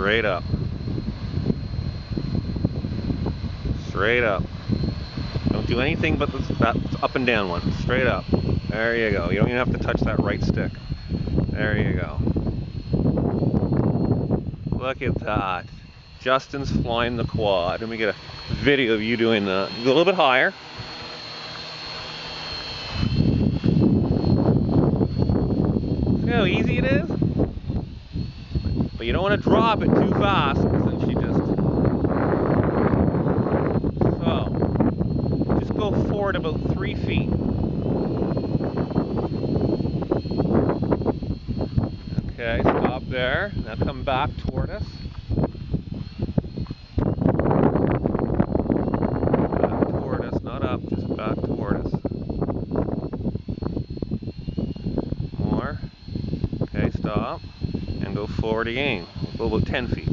Straight up. Straight up. Don't do anything but that up and down one. Straight up. There you go. You don't even have to touch that right stick. There you go. Look at that. Justin's flying the quad. Let me get a video of you doing that. Go a little bit higher. See how easy it is? But you don't want to drop it too fast, because then she just... So, just go forward about 3 feet. Okay, stop there. Now come back toward us. Back toward us, not up, just back toward us. More. Okay, stop. And go forward again. Go about 10 feet.